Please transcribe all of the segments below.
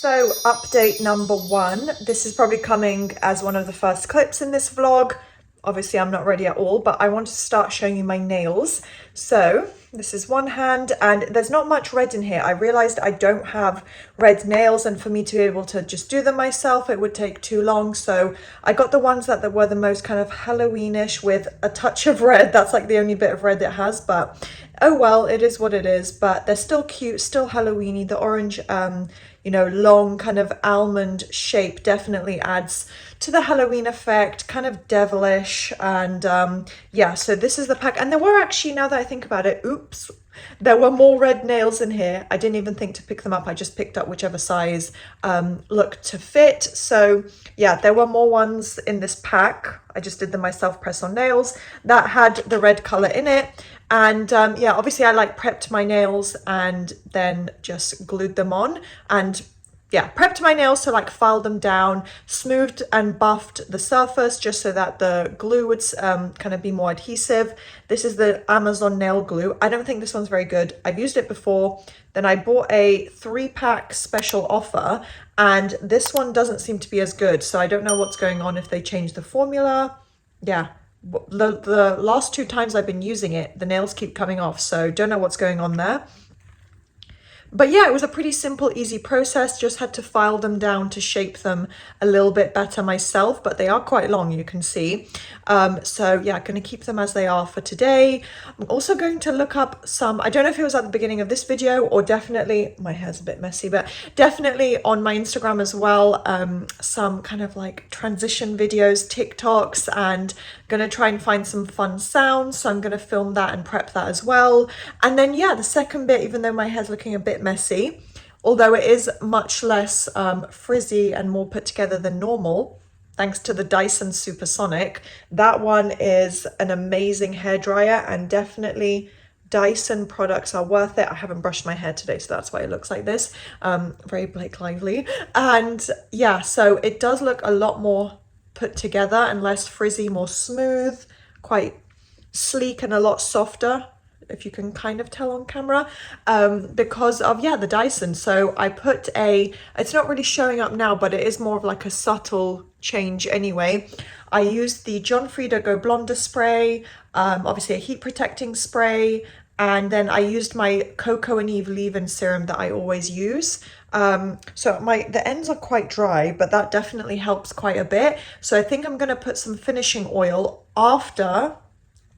So update number one, this is probably coming as one of the first clips in this vlog. Obviously I'm not ready at all, but I want to start showing you my nails. So this is one hand and there's not much red in here. I realized I don't have red nails, and for me to be able to just do them myself, it would take too long. So I got the ones that were the most kind of Halloweenish with a touch of red. That's like the only bit of red it has, but oh well, it is what it is. But they're still cute, still Halloweeny. The orange, you know, long kind of almond shape definitely adds to the Halloween effect, kind of devilish. And yeah, so this is the pack. And there were actually, now that I think about it, oops, there were more red nails in here. I didn't even think to pick them up. I just picked up whichever size looked to fit. So yeah, there were more ones in this pack. I just did them myself, press on nails, that had the red color in it. And yeah, obviously I like prepped my nails and then just glued them on, and yeah, prepped my nails to like file them down, smoothed and buffed the surface just so that the glue would kind of be more adhesive. This is the Amazon nail glue. I don't think this one's very good. I've used it before. Then I bought a 3-pack special offer, and this one doesn't seem to be as good. So I don't know what's going on, if they changed the formula. Yeah. The last 2 times I've been using it, the nails keep coming off, so don't know what's going on there. But yeah, it was a pretty simple, easy process. Just had to file them down to shape them a little bit better myself, but they are quite long, you can see. So yeah, going to keep them as they are for today. I'm also going to look up some, I don't know if it was at the beginning of this video or definitely, my hair's a bit messy, but definitely on my Instagram as well, some kind of like transition videos, TikToks, and going to try and find some fun sounds. So I'm going to film that and prep that as well. And then yeah, the second bit, even though my hair's looking a bit messy, although it is much less frizzy and more put together than normal, thanks to the Dyson Supersonic. That one is an amazing hairdryer, and definitely Dyson products are worth it. I haven't brushed my hair today, so that's why it looks like this. Very Blake Lively. And yeah, so it does look a lot more put together and less frizzy, more smooth, quite sleek and a lot softer, if you can kind of tell on camera, because of, yeah, the Dyson. So I put it's not really showing up now, but it is more of like a subtle change anyway. I used the John Frieda Go Blonder spray, obviously a heat protecting spray, and then I used my Coco and Eve leave-in serum that I always use. So the ends are quite dry, but that definitely helps quite a bit. So I think I'm going to put some finishing oil after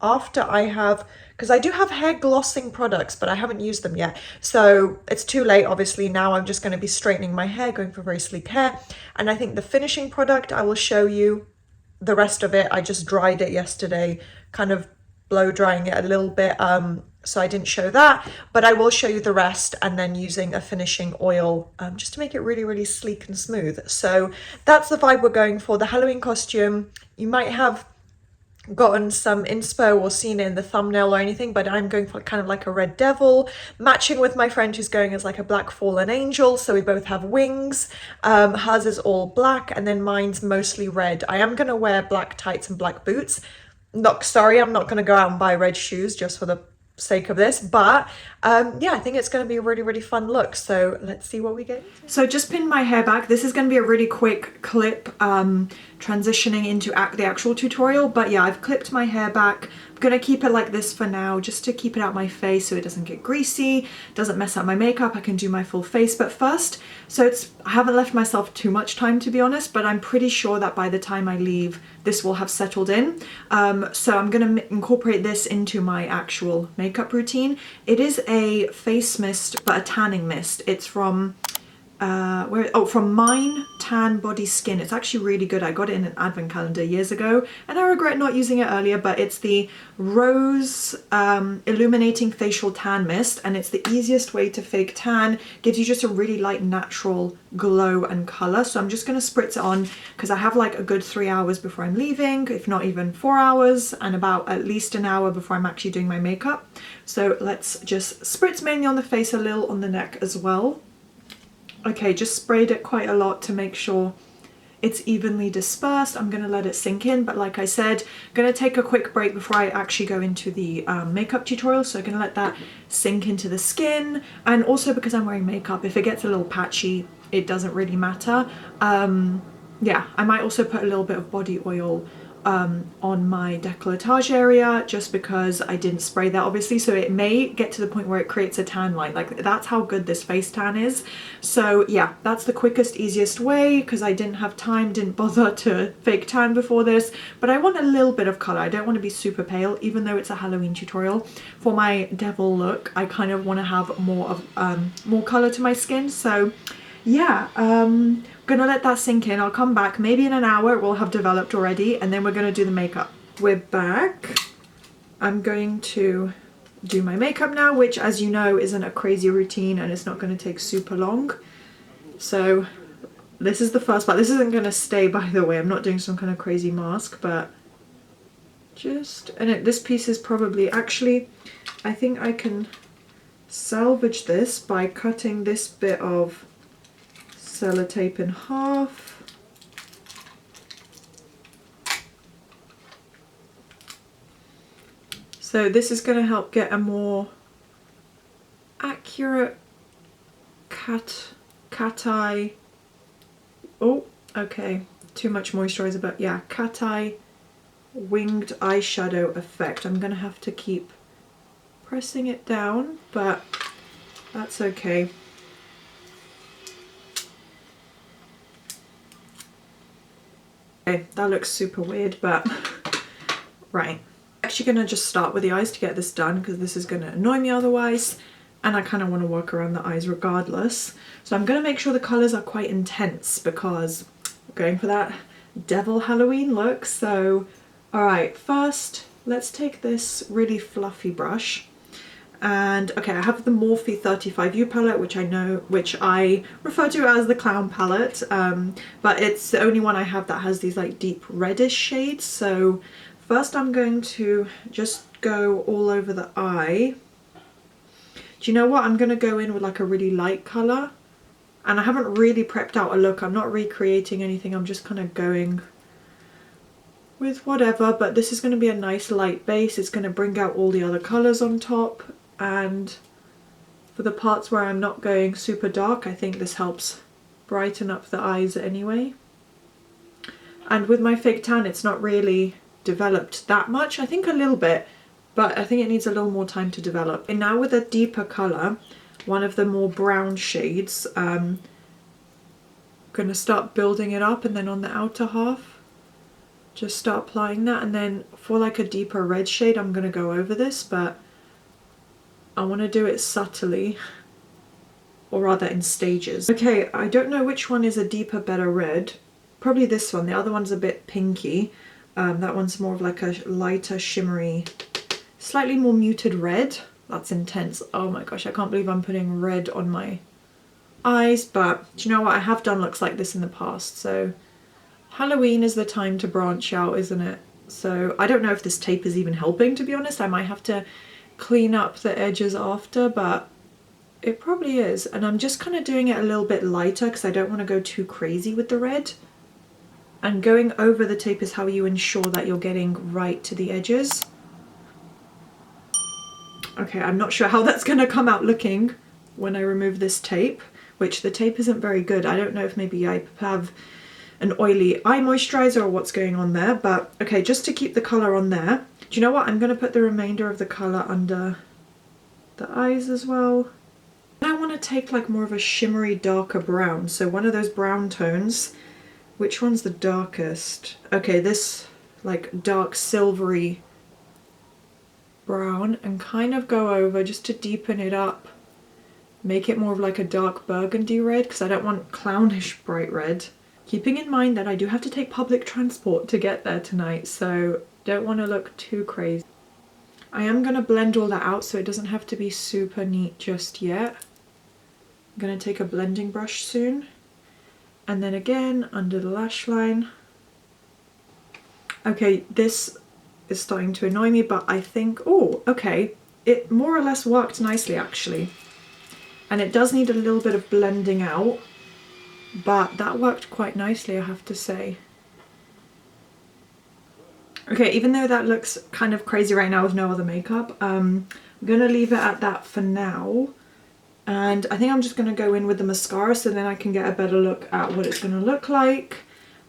I have, because I do have hair glossing products, but I haven't used them yet. So it's too late, obviously. Now I'm just going to be straightening my hair, going for very sleek hair. And I think the finishing product, I will show you the rest of it. I just dried it yesterday, kind of blow drying it a little bit. So I didn't show that, but I will show you the rest, and then using a finishing oil just to make it really, really sleek and smooth. So that's the vibe we're going for. The Halloween costume, you might have gotten some inspo or seen it in the thumbnail or anything, but I'm going for kind of like a red devil, matching with my friend who's going as like a black fallen angel. So we both have wings. Hers is all black, and then mine's mostly red. I am going to wear black tights and black boots. I'm not going to go out and buy red shoes just for the sake of this, but yeah, I think it's going to be a really, really fun look. So let's see what we get. So just pinned my hair back. This is going to be a really quick clip transitioning into the actual tutorial, but yeah, I've clipped my hair back. I'm going to keep it like this for now, just to keep it out my face so it doesn't get greasy, doesn't mess up my makeup. I can do my full face, but first, I haven't left myself too much time, to be honest, but I'm pretty sure that by the time I leave, this will have settled in. So I'm going to incorporate this into my actual makeup routine. It is a face mist, but a tanning mist. It's from from Mine Tan Body Skin. It's actually really good. I got it in an advent calendar years ago, and I regret not using it earlier, but it's the Rose Illuminating Facial Tan Mist, and it's the easiest way to fake tan. Gives you just a really light, natural glow and color. So I'm just going to spritz it on, because I have like a good 3 hours before I'm leaving, if not even 4 hours, and about at least an hour before I'm actually doing my makeup. So let's just spritz mainly on the face, a little on the neck as well. Okay, just sprayed it quite a lot to make sure it's evenly dispersed. I'm going to let it sink in, but like I said, I'm going to take a quick break before I actually go into the makeup tutorial, so I'm going to let that sink into the skin. And also because I'm wearing makeup, if it gets a little patchy, it doesn't really matter. Yeah, I might also put a little bit of body oil on my décolletage area, just because I didn't spray that obviously, so it may get to the point where it creates a tan line. Like, that's how good this face tan is. So yeah, that's the quickest, easiest way, because I didn't have time, didn't bother to fake tan before this, but I want a little bit of color. I don't want to be super pale, even though it's a Halloween tutorial. For my devil look, I kind of want to have more of more color to my skin. So yeah, gonna let that sink in. I'll come back maybe in an hour, it will have developed already, and then we're gonna do the makeup. We're back. I'm going to do my makeup now, which, as you know, isn't a crazy routine and it's not going to take super long. So this is the first part. This isn't going to stay, by the way. I'm not doing some kind of crazy mask, but just, and this piece is probably, actually, I think I can salvage this by cutting this bit of sellotape in half. So this is going to help get a more accurate cat eye. Oh, okay, too much moisturizer, but yeah, cat eye winged eyeshadow effect. I'm going to have to keep pressing it down, but that's okay. Okay, that looks super weird, but right. Actually going to just start with the eyes to get this done, because this is going to annoy me otherwise, and I kind of want to work around the eyes regardless. So I'm going to make sure the colours are quite intense, because we're going for that devil Halloween look. So alright, first let's take this really fluffy brush, and okay, I have the Morphe 35U palette, which I refer to as the clown palette, but it's the only one I have that has these like deep reddish shades. So first I'm going to just go all over the eye. Do you know what? I'm going to go in with like a really light colour, and I haven't really prepped out a look. I'm not recreating anything. I'm just kind of going with whatever, but this is going to be a nice light base. It's going to bring out all the other colours on top, and for the parts where I'm not going super dark, I think this helps brighten up the eyes anyway. And with my fake tan, it's not really developed that much. I think a little bit, but I think it needs a little more time to develop. And now with a deeper colour, one of the more brown shades, I'm going to start building it up, and then on the outer half just start applying that, and then for like a deeper red shade I'm going to go over this, but I want to do it subtly, or rather in stages. Okay, I don't know which one is a deeper, better red. Probably this one. The other one's a bit pinky. That one's more of like a lighter, shimmery, slightly more muted red. That's intense. Oh my gosh, I can't believe I'm putting red on my eyes, but do you know what? I have done looks like this in the past, so Halloween is the time to branch out, isn't it? So I don't know if this tape is even helping, to be honest. I might have to clean up the edges after, but it probably is. And I'm just kind of doing it a little bit lighter because I don't want to go too crazy with the red. And going over the tape is how you ensure that you're getting right to the edges. Okay, I'm not sure how that's going to come out looking when I remove this tape, which the tape isn't very good. I don't know if maybe I have an oily eye moisturizer or what's going on there, but okay, just to keep the colour on there. Do you know what? I'm going to put the remainder of the colour under the eyes as well. And I want to take like more of a shimmery darker brown, so one of those brown tones. Which one's the darkest? Okay, this like dark silvery brown, and kind of go over just to deepen it up. Make it more of like a dark burgundy red, because I don't want clownish bright red. Keeping in mind that I do have to take public transport to get there tonight, so don't want to look too crazy. I am going to blend all that out so it doesn't have to be super neat just yet. I'm going to take a blending brush soon. And then again, under the lash line. Okay, this is starting to annoy me, but I think, oh, okay. It more or less worked nicely, actually. And it does need a little bit of blending out. but that worked quite nicely, I have to say. Okay, even though that looks kind of crazy right now with no other makeup, I'm gonna leave it at that for now. And I think I'm just gonna go in with the mascara so then I can get a better look at what it's gonna look like.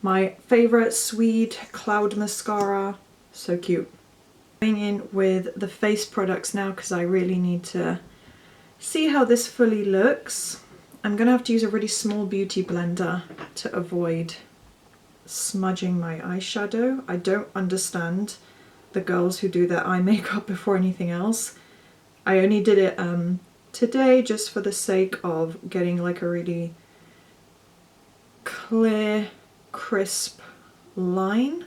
My favorite Swede Cloud Mascara, so cute. Going in with the face products now because I really need to see how this fully looks. I'm gonna have to use a really small beauty blender to avoid smudging my eyeshadow. I don't understand the girls who do their eye makeup before anything else. I only did it today just for the sake of getting like a really clear, crisp line,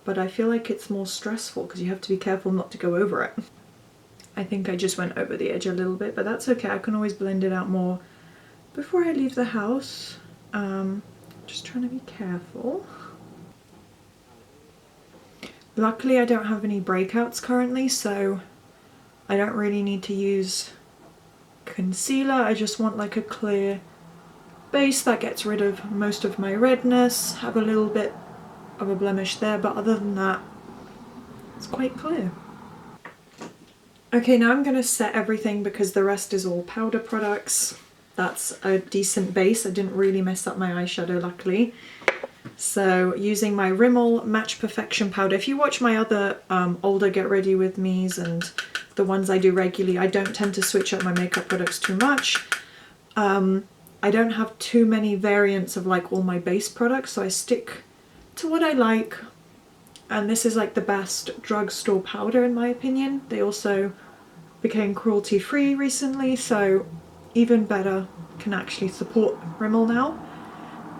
but I feel like it's more stressful because you have to be careful not to go over it. I think I just went over the edge a little bit, but that's okay. I can always blend it out more before I leave the house. Just trying to be careful. Luckily I don't have any breakouts currently, so I don't really need to use concealer. I just want like a clear base that gets rid of most of my redness, have a little bit of a blemish there, but other than that, it's quite clear. Okay, now I'm going to set everything because the rest is all powder products. That's a decent base. I didn't really mess up my eyeshadow, luckily. So using my Rimmel Match Perfection powder. If you watch my other older Get Ready With Me's and the ones I do regularly, I don't tend to switch up my makeup products too much. I don't have too many variants of like all my base products, so I stick to what I like. And this is like the best drugstore powder in my opinion. They also became cruelty free recently, so even better, can actually support Rimmel now.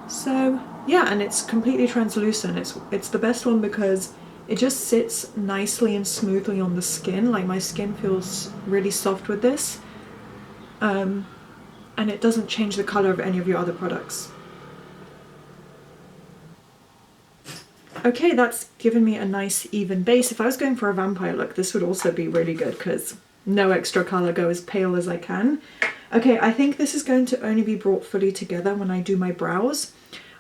So yeah, and it's completely translucent. It's the best one because it just sits nicely and smoothly on the skin. Like my skin feels really soft with this. And it doesn't change the color of any of your other products. Okay, that's given me a nice even base. If I was going for a vampire look, this would also be really good because no extra color, go as pale as I can. Okay, I think this is going to only be brought fully together when I do my brows.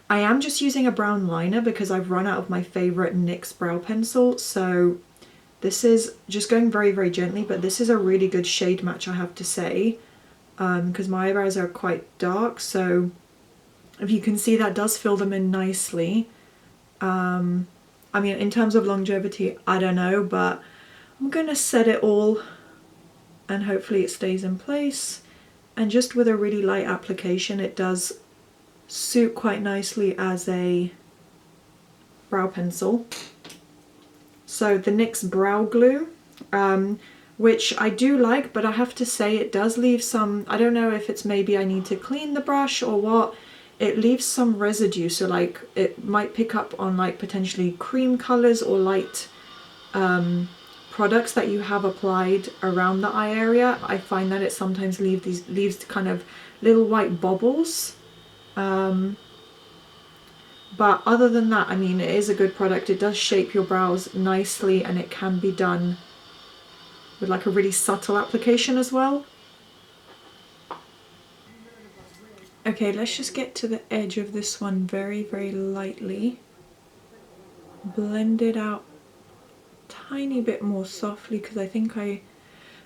I am just using a brown liner because I've run out of my favorite NYX brow pencil, so this is just going very, very gently, but this is a really good shade match, I have to say, because my eyebrows are quite dark, so if you can see, that does fill them in nicely. I mean, in terms of longevity, I don't know, but I'm going to set it all and hopefully it stays in place. And just with a really light application, it does suit quite nicely as a brow pencil. So the NYX Brow Glue, which I do like, but I have to say it does leave some, I don't know if it's maybe I need to clean the brush or what, it leaves some residue, so like it might pick up on like potentially cream colors or light products that you have applied around the eye area. I find that it sometimes leaves kind of little white bubbles. But other than that, I mean, it is a good product. It does shape your brows nicely and it can be done with like a really subtle application as well. Okay, let's just get to the edge of this one very, very lightly. Blend it out a tiny bit more softly because I think I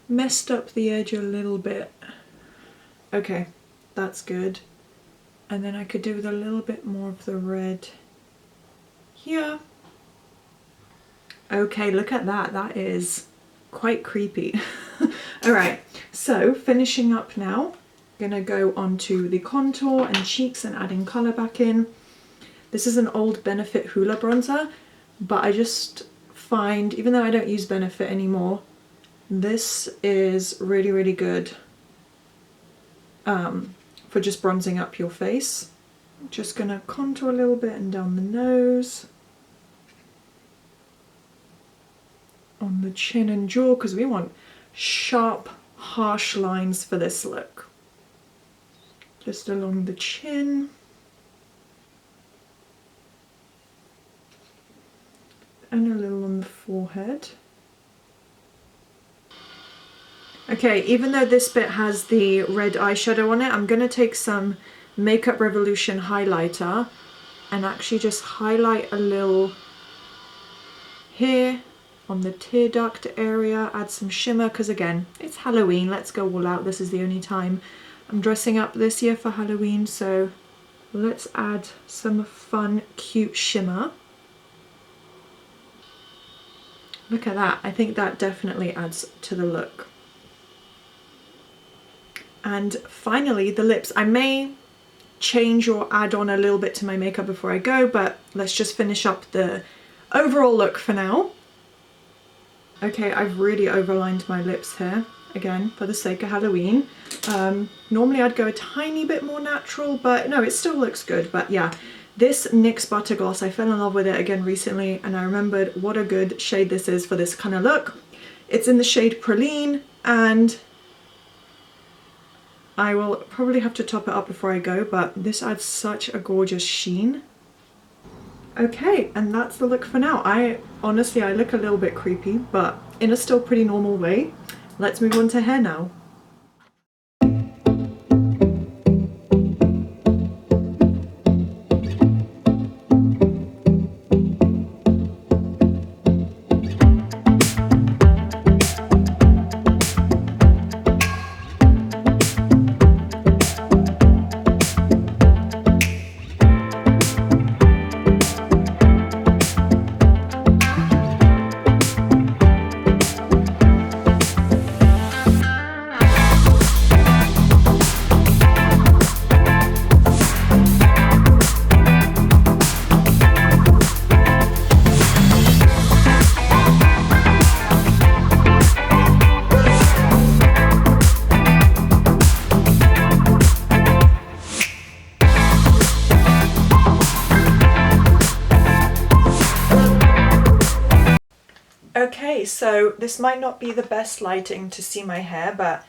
messed up the edge a little bit. Okay, that's good. And then I could do with a little bit more of the red here. Okay, look at that. That is quite creepy. All right, so finishing up now. Gonna go onto the contour and cheeks and adding color back in. This is an old Benefit Hoola bronzer, but I just find, even though I don't use Benefit anymore, this is really, really good for just bronzing up your face. I'm just gonna contour a little bit and down the nose, on the chin and jaw, because we want sharp, harsh lines for this look. Just along the chin. And a little on the forehead. Okay, even though this bit has the red eyeshadow on it, I'm going to take some Makeup Revolution highlighter and actually just highlight a little here on the tear duct area, add some shimmer, because again, it's Halloween, let's go all out. This is the only time I'm dressing up this year for Halloween, so let's add some fun, cute shimmer. Look at that, I think that definitely adds to the look. And finally, the lips. I may change or add on a little bit to my makeup before I go, but let's just finish up the overall look for now. Okay, I've really overlined my lips here, again, for the sake of Halloween. Normally I'd go a tiny bit more natural, but no, it still looks good. But yeah, this NYX Butter Gloss, I fell in love with it again recently, and I remembered what a good shade this is for this kind of look. It's in the shade Praline, and I will probably have to top it up before I go, but this adds such a gorgeous sheen. Okay, and that's the look for now. Honestly, I look a little bit creepy, but in a still pretty normal way. Let's move on to hair now. Okay, so this might not be the best lighting to see my hair, but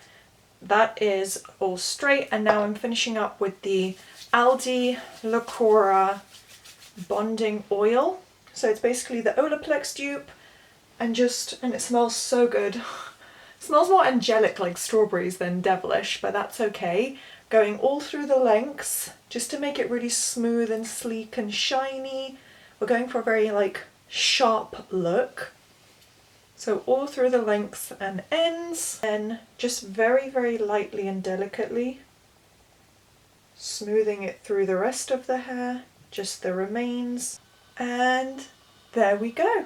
that is all straight, and now I'm finishing up with the Aldi Lacora Bonding Oil. So it's basically the Olaplex dupe, and it smells so good. It smells more angelic like strawberries than devilish, but that's okay. Going all through the lengths, just to make it really smooth and sleek and shiny. We're going for a very like sharp look. So all through the lengths and ends, and just very, very lightly and delicately smoothing it through the rest of the hair, just the remains, and there we go.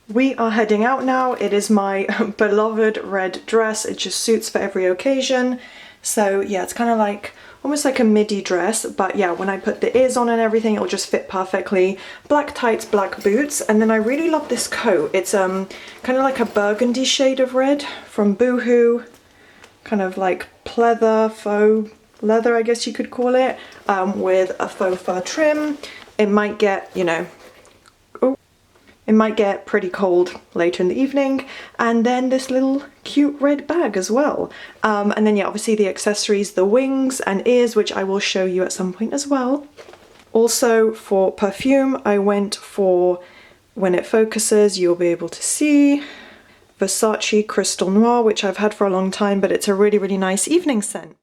We are heading out now. It is my beloved red dress. It just suits for every occasion. So yeah, it's kind of like almost like a midi dress, but yeah, when I put the ears on and everything, it'll just fit perfectly. Black tights, black boots, and then I really love this coat. It's kind of like a burgundy shade of red from Boohoo, kind of like pleather, faux leather, I guess you could call it, with a faux fur trim. It might get, you know, it might get pretty cold later in the evening, and then this little cute red bag as well. And then yeah, obviously the accessories, the wings and ears, which I will show you at some point as well. Also for perfume, I went for, when it focuses, you'll be able to see, Versace Crystal Noir, which I've had for a long time, but it's a really, really nice evening scent.